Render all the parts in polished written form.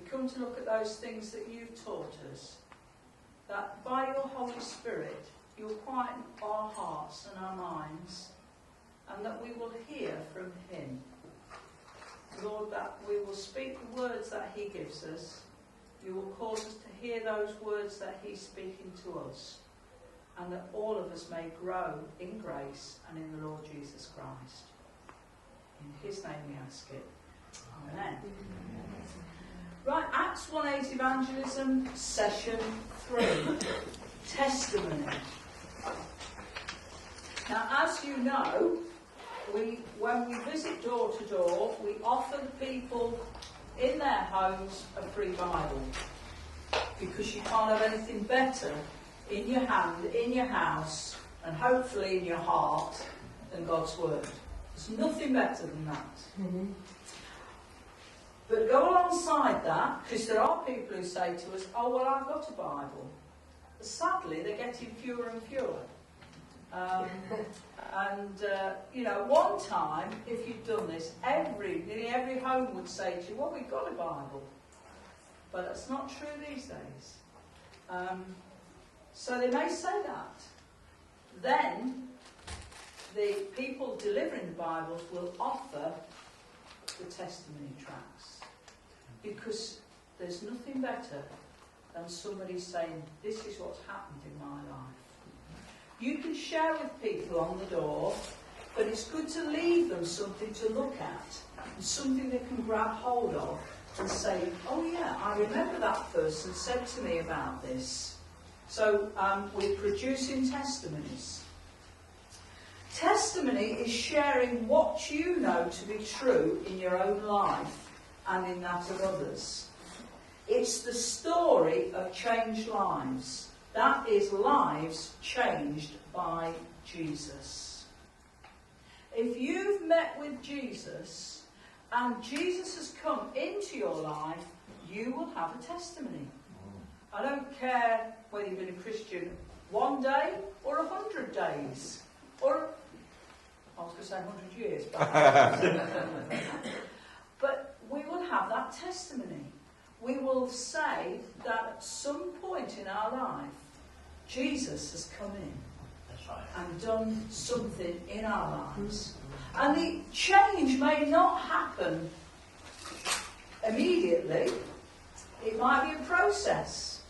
come to look at those things that you've taught us, that by your Holy Spirit you'll quieten our hearts and our minds, and that we will hear from him. Lord, that we will speak the words that he gives us. You will cause us to hear those words that he's speaking to us, and that all of us may grow in grace and in the Lord Jesus Christ. In his name we ask it. Amen. Right, Acts 1:8 Evangelism, session 3. Testimony. Now, as you know, when we visit door to door, we offer the people in their homes a free Bible, because you can't have anything better in your hand, in your house, and hopefully in your heart than God's Word. There's nothing better than that. Mm-hmm. But go alongside that, because there are people who say to us, oh, well, I've got a Bible. Sadly, they're getting fewer and fewer. One time, if you'd done this, nearly every home would say to you, well, we've got a Bible. But that's not true these days. So they may say that. Then, the people delivering the Bibles will offer the testimony tracts. Because there's nothing better than somebody saying, this is what's happened in my life. You can share with people on the door, but it's good to leave them something to look at, and something they can grab hold of and say, oh yeah, I remember that person said to me about this. So we're producing testimonies. Testimony is sharing what you know to be true in your own life and in that of others. It's the story of changed lives. That is, lives changed by Jesus. If you've met with Jesus and Jesus has come into your life, you will have a testimony. I don't care whether you've been a Christian 1 day or 100 days, or I was going to say 100 years, but we will have that testimony. We will say that at some point in our life, Jesus has come in. That's right. And done something in our lives. And the change may not happen immediately. It might be a process.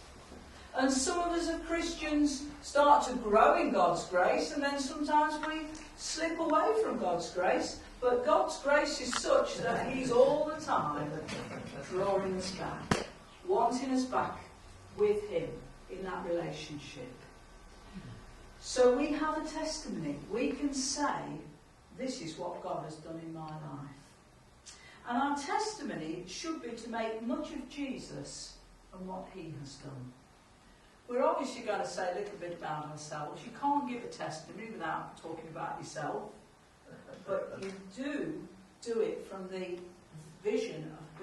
And some of us as Christians start to grow in God's grace, and then sometimes we slip away from God's grace. But God's grace is such that he's all the time drawing us back, wanting us back with him in that relationship. So we have a testimony. We can say, this is what God has done in my life. And our testimony should be to make much of Jesus and what he has done. We're obviously going to say a little bit about ourselves. You can't give a testimony without talking about yourself. But you do it from the vision of